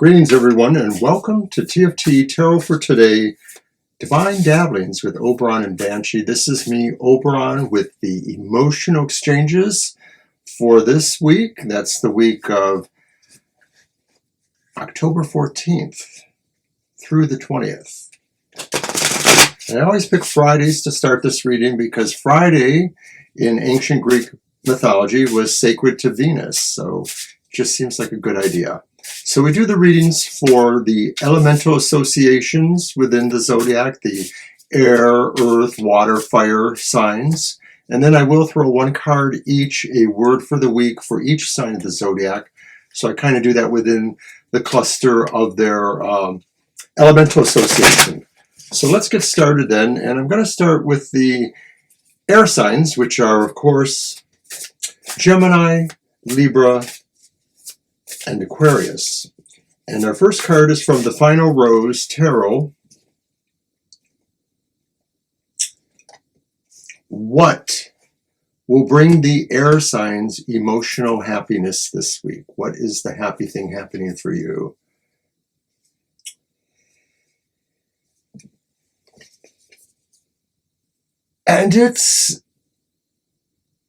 Greetings, everyone, and welcome to TFT Tarot for Today, Divine Dabblings with Oberon and Banshee. This is me, Oberon, with the emotional exchanges for this week. That's the week of October 14th through the 20th. And I always pick Fridays to start this reading because Friday in ancient Greek mythology was sacred to Venus, so it just seems like a good idea. So we do the readings for the elemental associations within the Zodiac, the air, earth, water, fire signs. And then I will throw one card each, a word for the week for each sign of the Zodiac. So I kind of do that within the cluster of their elemental association. So let's get started then. And I'm going to start with the air signs, which are, of course, Gemini, Libra, and Aquarius. And our first card is from the Final Rose Tarot. What will bring the air signs emotional happiness this week? What is the happy thing happening for you? And it's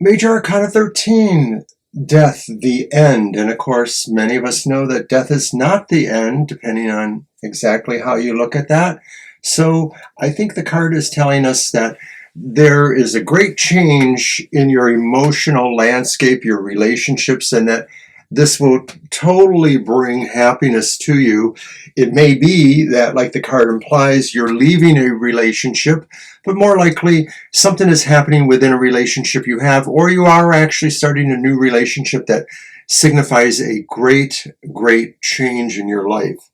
Major Arcana 13. Death, the end. And of course, many of us know that death is not the end, depending on exactly how you look at that. So I think the card is telling us that there is a great change in your emotional landscape, your relationships, and that this will totally bring happiness to you. It may be that, like the card implies, you're leaving a relationship, but more likely something is happening within a relationship you have, or you are actually starting a new relationship that signifies a great, great change in your life.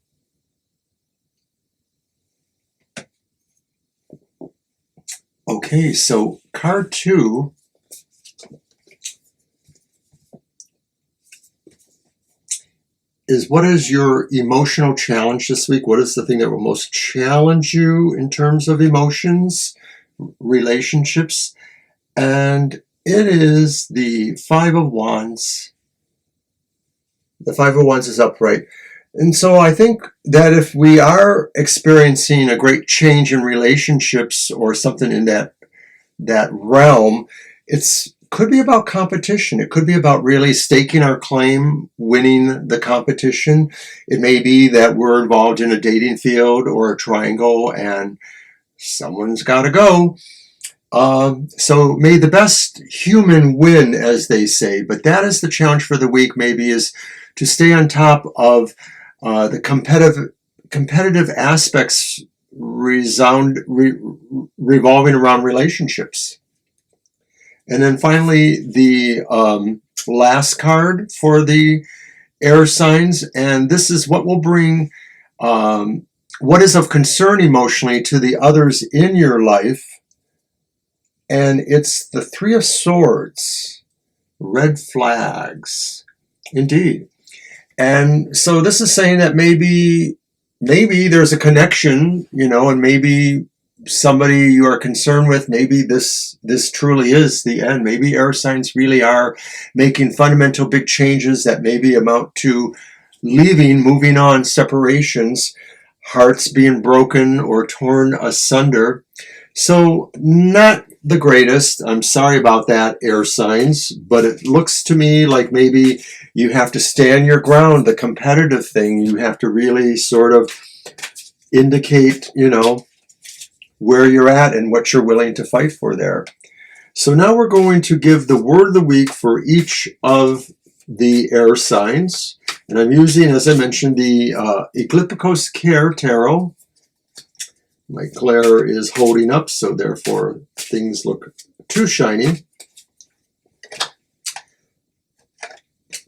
Okay, so card 2 is, what is your emotional challenge this week? What is the thing that will most challenge you in terms of emotions, relationships? And it is the Five of Wands. The Five of Wands is upright. And so I think that if we are experiencing a great change in relationships or something in that realm, could be about competition. It could be about really staking our claim, winning the competition. It may be that we're involved in a dating field or a triangle and someone's got to go. So may the best human win, as they say. But that is the challenge for the week, maybe, is to stay on top of the competitive aspects revolving around relationships. And then finally, the last card for the air signs, and this is what will bring what is of concern emotionally to the others in your life, and it's the Three of Swords, red flags, indeed. And so this is saying that maybe there's a connection, and maybe somebody you are concerned with, maybe this truly is the end. Maybe air signs really are making fundamental big changes that maybe amount to leaving, moving on, separations, hearts being broken or torn asunder. So not the greatest. I'm sorry about that, air signs, but it looks to me like maybe you have to stand your ground, the competitive thing. You have to really sort of indicate, where you're at and what you're willing to fight for there. So now we're going to give the word of the week for each of the air signs. And I'm using, as I mentioned, the Egipicios Kier Tarot. My glare is holding up, so therefore things look too shiny.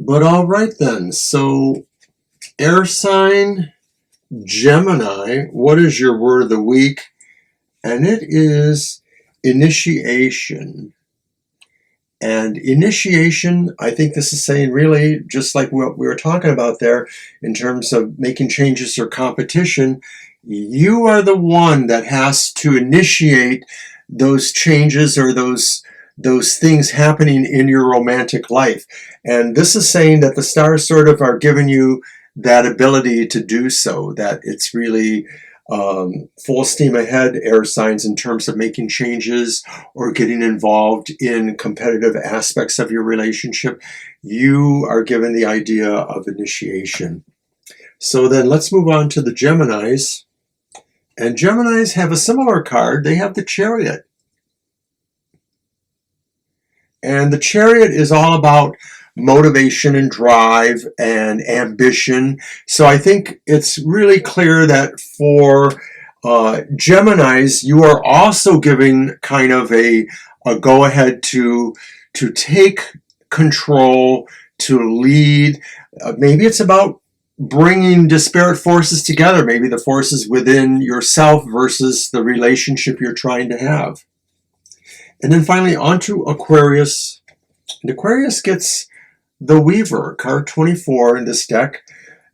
But all right then, so air sign Gemini, what is your word of the week? And it is initiation. And initiation, I think this is saying really just like what we were talking about there in terms of making changes or competition. You are the one that has to initiate those changes or those things happening in your romantic life. And this is saying that the stars sort of are giving you that ability to do so, that it's really full steam ahead, air signs, in terms of making changes or getting involved in competitive aspects of your relationship. You are given the idea of initiation. So then let's move on to the Geminis. And Geminis have a similar card. They have the Chariot. And the Chariot is all about motivation and drive and ambition. So I think it's really clear that for Geminis, you are also giving kind of a go-ahead to take control, to lead. Maybe it's about bringing disparate forces together, maybe the forces within yourself versus the relationship you're trying to have. And then finally onto Aquarius. And Aquarius gets the Weaver, card 24 in this deck.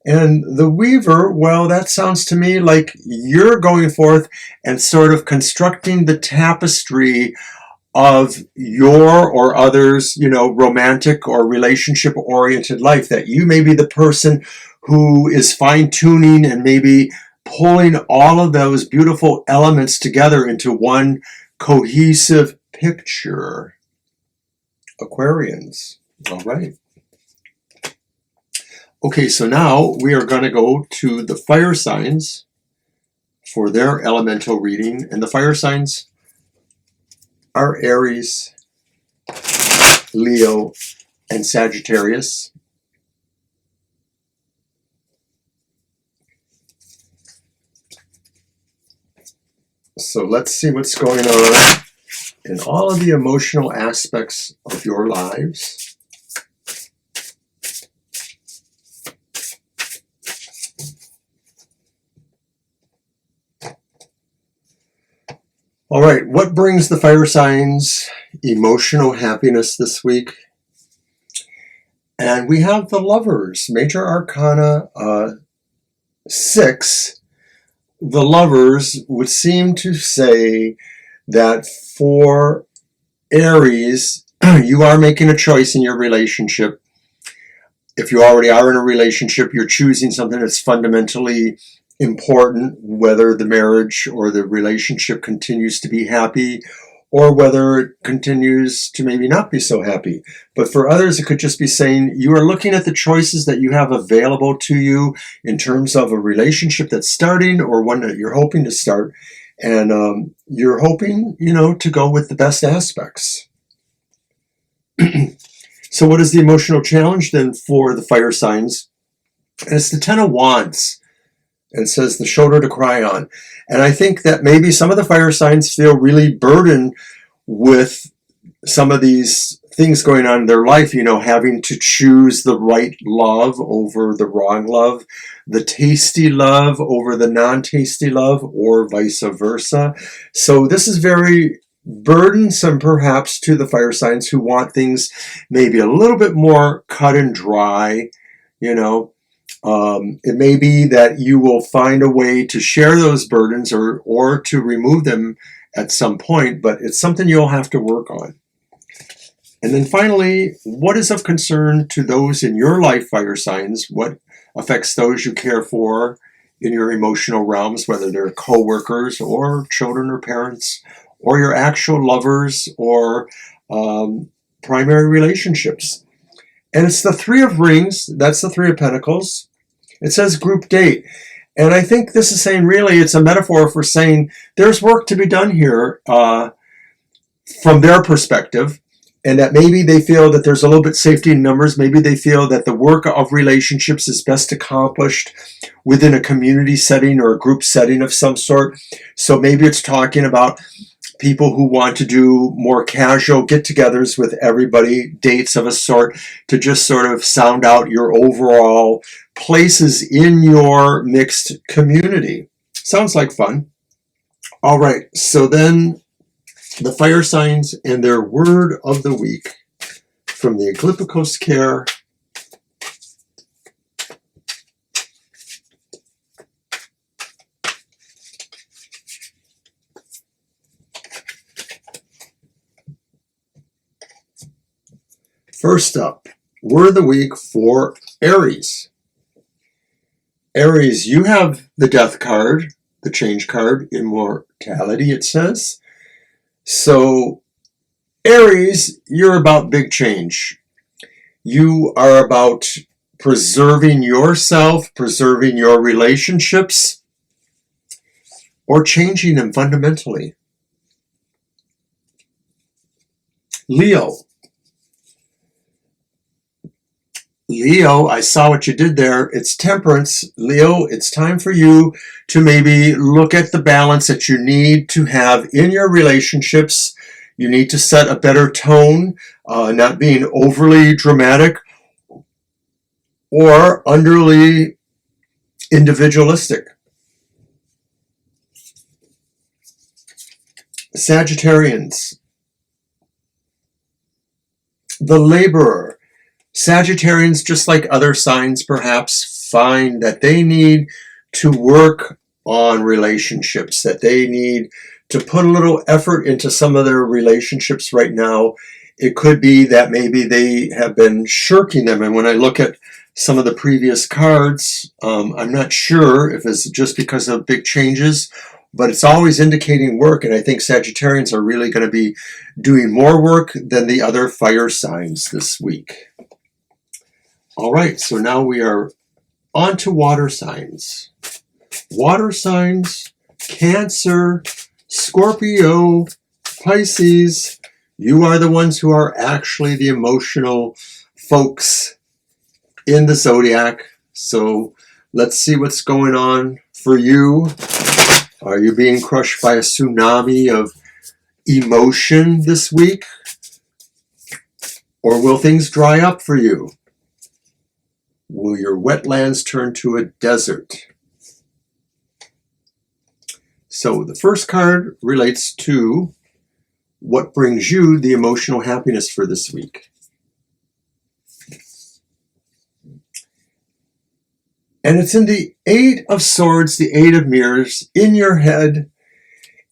And the Weaver, well, that sounds to me like you're going forth and sort of constructing the tapestry of your or others, romantic or relationship-oriented life, that you may be the person who is fine-tuning and maybe pulling all of those beautiful elements together into one cohesive picture. Aquarians. All right. Okay, so now we are going to go to the fire signs for their elemental reading. And the fire signs are Aries, Leo, and Sagittarius. So let's see what's going on in all of the emotional aspects of your lives. All right, what brings the fire signs emotional happiness this week? And we have the Lovers, Major Arcana 6. The Lovers would seem to say that for Aries, you are making a choice in your relationship. If you already are in a relationship, you're choosing something that's fundamentally important, whether the marriage or the relationship continues to be happy or whether it continues to maybe not be so happy. But for others, it could just be saying you are looking at the choices that you have available to you in terms of a relationship that's starting or one that you're hoping to start. And you're hoping, to go with the best aspects. So what is the emotional challenge then for the fire signs? And it's the Ten of Wands. It says the shoulder to cry on. And I think that maybe some of the fire signs feel really burdened with some of these things going on in their life, having to choose the right love over the wrong love, the tasty love over the non-tasty love, or vice versa. So this is very burdensome perhaps to the fire signs who want things maybe a little bit more cut and dry, It may be that you will find a way to share those burdens or to remove them at some point, but it's something you'll have to work on. And then finally, what is of concern to those in your life, fire signs? What affects those you care for in your emotional realms, whether they're co-workers or children or parents, or your actual lovers or primary relationships? And it's the Three of Rings. That's the Three of Pentacles. It says group date. And I think this is saying, really, it's a metaphor for saying there's work to be done here from their perspective, and that maybe they feel that there's a little bit safety in numbers. Maybe they feel that the work of relationships is best accomplished within a community setting or a group setting of some sort. So maybe it's talking about people who want to do more casual get-togethers with everybody, dates of a sort, to just sort of sound out your overall places in your mixed community. Sounds like fun. All right, so then the fire signs and their word of the week from the Egipicios Kier. First up, word of the week for Aries. Aries, you have the death card, the change card, immortality, it says. So, Aries, you're about big change. You are about preserving yourself, preserving your relationships, or changing them fundamentally. Leo, I saw what you did there. It's temperance. Leo, it's time for you to maybe look at the balance that you need to have in your relationships. You need to set a better tone, not being overly dramatic or underly individualistic. Sagittarians, the laborer. Sagittarians, just like other signs perhaps, find that they need to work on relationships, that they need to put a little effort into some of their relationships right now. It could be that maybe they have been shirking them. And when I look at some of the previous cards, I'm not sure if it's just because of big changes, but it's always indicating work. And I think Sagittarians are really going to be doing more work than the other fire signs this week. All right, so now we are on to water signs. Water signs, Cancer, Scorpio, Pisces, you are the ones who are actually the emotional folks in the Zodiac. So let's see what's going on for you. Are you being crushed by a tsunami of emotion this week? Or will things dry up for you? Will your wetlands turn to a desert? So the first card relates to what brings you the emotional happiness for this week. And it's in the Eight of Swords, the Eight of Mirrors, in your head.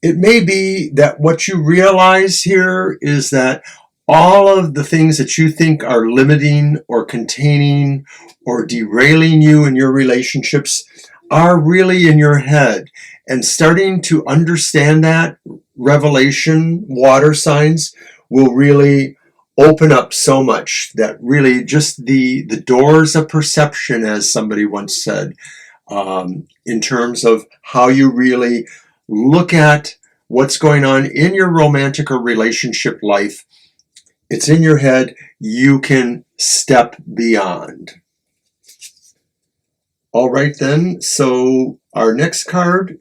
It may be that what you realize here is that all of the things that you think are limiting or containing or derailing you in your relationships are really in your head. And starting to understand that revelation, water signs, will really open up so much that really just the doors of perception, as somebody once said, in terms of how you really look at what's going on in your romantic or relationship life. It's in your head. You can step beyond. All right, then. So our next card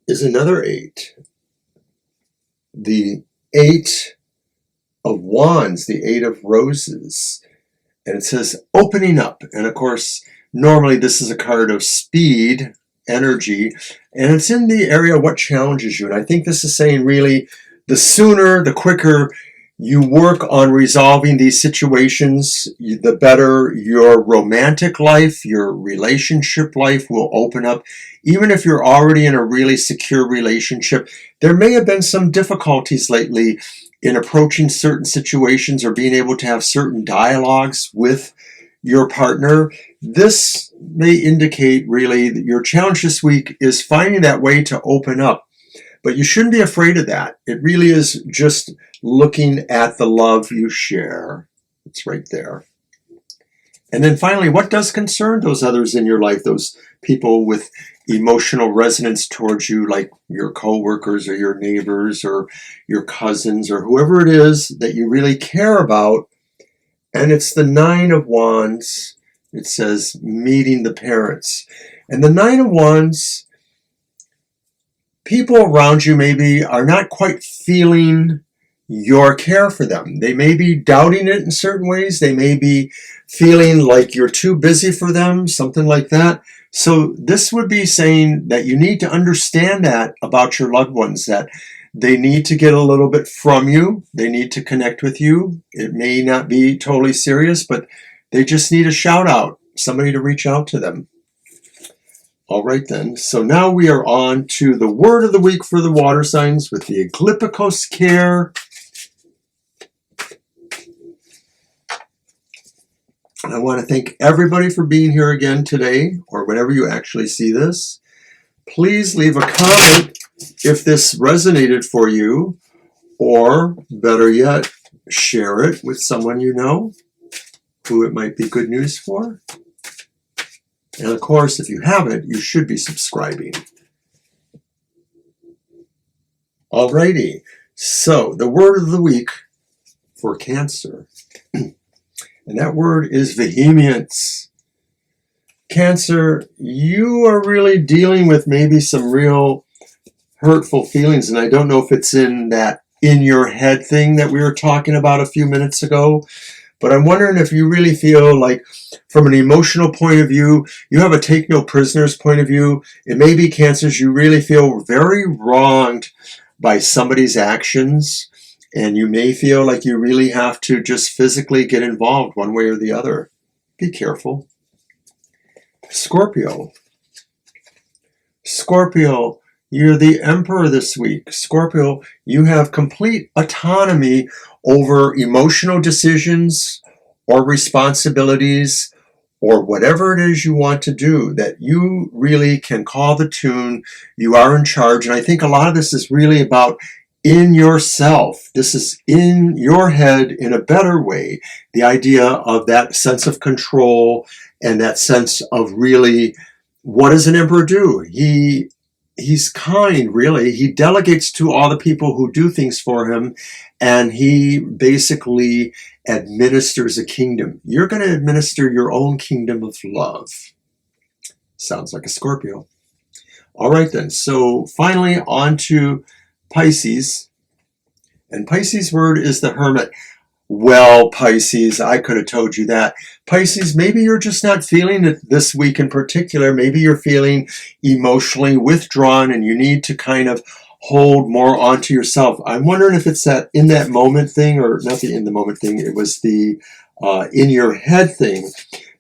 is another 8. The 8 of Wands, the 8 of Roses. And it says opening up. And of course, normally this is a card of speed, energy, and it's in the area of what challenges you. And I think this is saying really the sooner, the quicker you work on resolving these situations, the better your romantic life, your relationship life will open up. Even if you're already in a really secure relationship, there may have been some difficulties lately in approaching certain situations or being able to have certain dialogues with your partner. This may indicate really that your challenge this week is finding that way to open up. But you shouldn't be afraid of that. It really is just looking at the love you share. It's right there. And then finally, what does concern those others in your life, those people with emotional resonance towards you, like your coworkers or your neighbors or your cousins or whoever it is that you really care about? And it's the 9 of Wands. It says meeting the parents. And the 9 of Wands, people around you maybe are not quite feeling your care for them. They may be doubting it in certain ways. They may be feeling like you're too busy for them, something like that. So this would be saying that you need to understand that about your loved ones, that they need to get a little bit from you. They need to connect with you. It may not be totally serious, but they just need a shout out, somebody to reach out to them. All right, then. So now we are on to the word of the week for the water signs with the Egipicios Kier And I want to thank everybody for being here again today, or whenever you actually see this. Please leave a comment if this resonated for you, or better yet, share it with someone you know who it might be good news for. And of course, if you haven't, you should be subscribing. Alrighty, so the word of the week for Cancer, and that word is vehemence. Cancer, you are really dealing with maybe some real hurtful feelings, and I don't know if it's in that in your head thing that we were talking about a few minutes ago, but I'm wondering if you really feel like from an emotional point of view, you have a take no prisoners point of view. It may be, Cancers, you really feel very wronged by somebody's actions, and you may feel like you really have to just physically get involved one way or the other. Be careful. Scorpio. Scorpio, you're the emperor this week. Scorpio, you have complete autonomy over emotional decisions or responsibilities or whatever it is you want to do, that you really can call the tune. You are in charge. And I think a lot of this is really about in yourself. This is in your head in a better way. The idea of that sense of control and that sense of really, what does an emperor do? He's kind, really. He delegates to all the people who do things for him, and he basically administers a kingdom. You're going to administer your own kingdom of love. Sounds like a Scorpio. All right, then. So finally, on to Pisces. And Pisces' word is the Hermit. Well, Pisces, I could have told you that. Pisces, maybe you're just not feeling it this week in particular. Maybe you're feeling emotionally withdrawn and you need to kind of hold more onto yourself. I'm wondering if it's that in that moment thing, or not the in the moment thing. It was the in your head thing.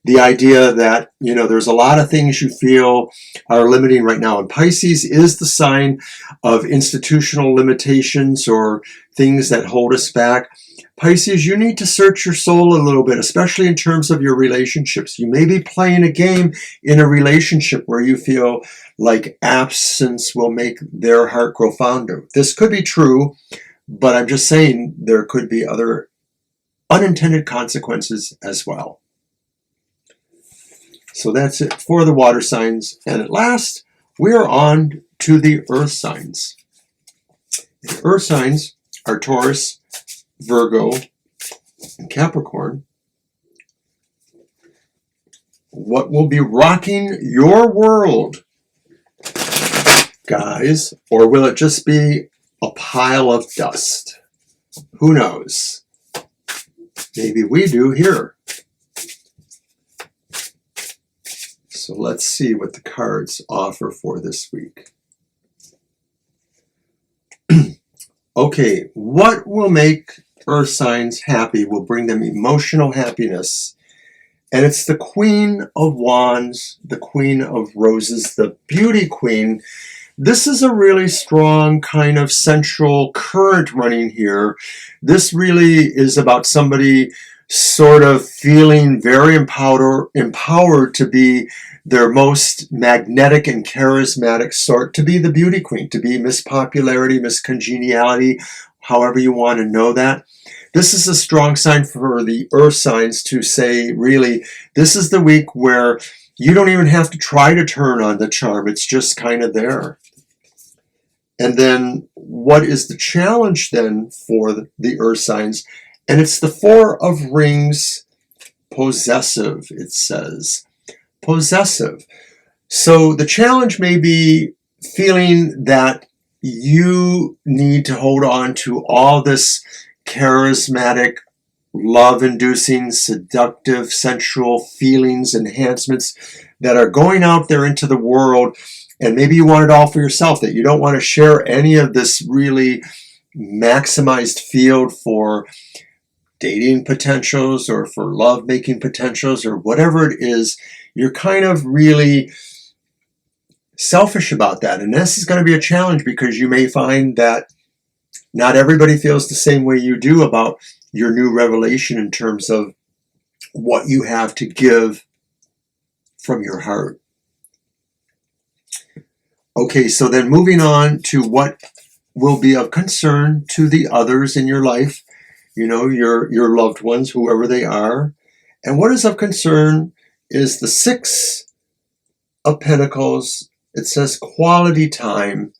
The idea that, you know, there's a lot of things you feel are limiting right now. And Pisces is the sign of institutional limitations or things that hold us back. Pisces, you need to search your soul a little bit, especially in terms of your relationships. You may be playing a game in a relationship where you feel like absence will make their heart grow fonder. This could be true, but I'm just saying there could be other unintended consequences as well. So that's it for the water signs. And at last, we are on to the earth signs. The earth signs are Taurus, Virgo, and Capricorn. What will be rocking your world, guys? Or will it just be a pile of dust? Who knows? Maybe we do here. So let's see what the cards offer for this week. Okay, what will make earth signs happy, will bring them emotional happiness? And it's the Queen of Wands, the Queen of Roses, the Beauty Queen. This is a really strong kind of central current running here. This really is about somebody sort of feeling very empowered to be their most magnetic and charismatic sort, to be the beauty queen, to be Miss Popularity, Miss Congeniality, however you want to know that. This is a strong sign for the earth signs to say, really, this is the week where you don't even have to try to turn on the charm. It's just kind of there. And then what is the challenge then for the earth signs? And it's the Four of Rings, possessive, it says. Possessive. So the challenge may be feeling that you need to hold on to all this charismatic, love-inducing, seductive, sensual feelings, enhancements that are going out there into the world. And maybe you want it all for yourself, that you don't want to share any of this really maximized field for dating potentials or for love-making potentials or whatever it is. You're kind of really selfish about that. And this is going to be a challenge because you may find that not everybody feels the same way you do about your new revelation in terms of what you have to give from your heart. Okay, so then moving on to what will be of concern to the others in your life, your loved ones, whoever they are. And what is of concern is the Six of Pentacles. It says quality time.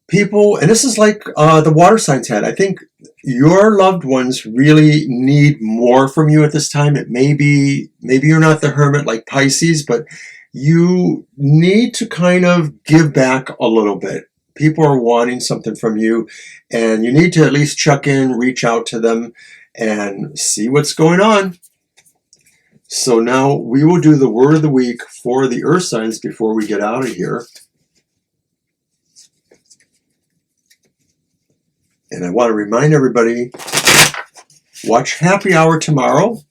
People, and this is like the water signs had, I think your loved ones really need more from you at this time. It maybe you're not the hermit like Pisces, but you need to kind of give back a little bit. People are wanting something from you, and you need to at least check in, reach out to them, and see what's going on. So now we will do the word of the week for the earth signs before we get out of here. And I want to remind everybody, watch Happy Hour tomorrow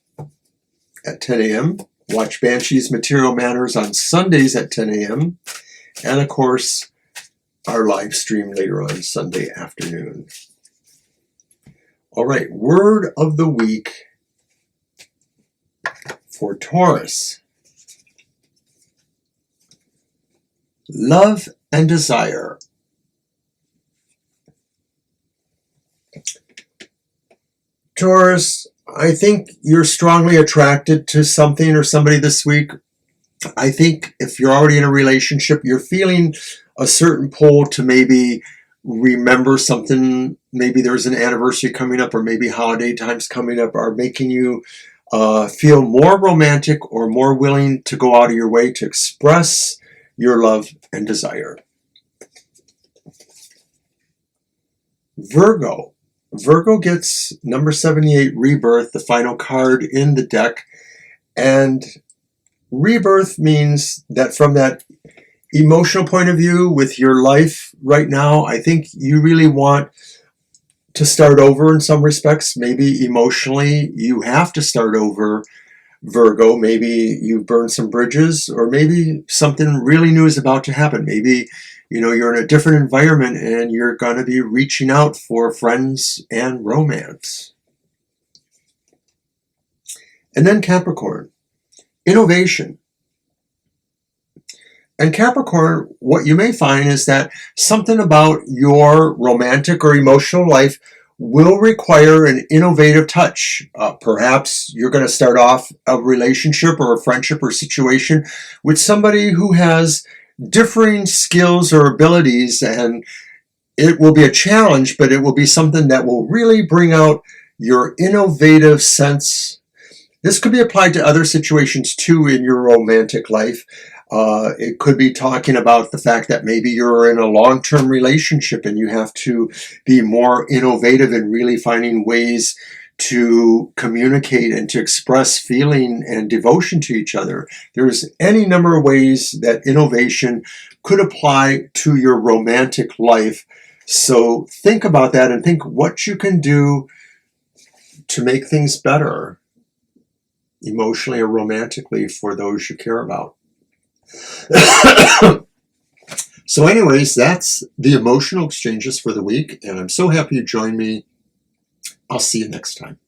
at 10 a.m. Watch Banshee's Material Matters on Sundays at 10 a.m. And, of course, our live stream later on Sunday afternoon. All right, word of the week for Taurus. Love and desire. Taurus, I think you're strongly attracted to something or somebody this week. I think if you're already in a relationship, you're feeling a certain pull to maybe remember something. Maybe there's an anniversary coming up, or maybe holiday times coming up are making you feel more romantic or more willing to go out of your way to express your love and desire. Virgo. Virgo gets number 78, Rebirth, the final card in the deck. And rebirth means that from that emotional point of view with your life right now, I think you really want to start over in some respects. Maybe emotionally you have to start over, Virgo. Maybe you've burned some bridges, or maybe something really new is about to happen. Maybe you're in a different environment and you're going to be reaching out for friends and romance. And then Capricorn, innovation. And Capricorn, what you may find is that something about your romantic or emotional life will require an innovative touch. Perhaps you're going to start off a relationship or a friendship or situation with somebody who has differing skills or abilities, and it will be a challenge, but it will be something that will really bring out your innovative sense. This could be applied to other situations too in your romantic life. It could be talking about the fact that maybe you're in a long-term relationship and you have to be more innovative in really finding ways to communicate and to express feeling and devotion to each other. There's any number of ways that innovation could apply to your romantic life. So think about that and think what you can do to make things better emotionally or romantically for those you care about. So anyways, that's the emotional exchanges for the week, and I'm so happy you joined me. I'll see you next time.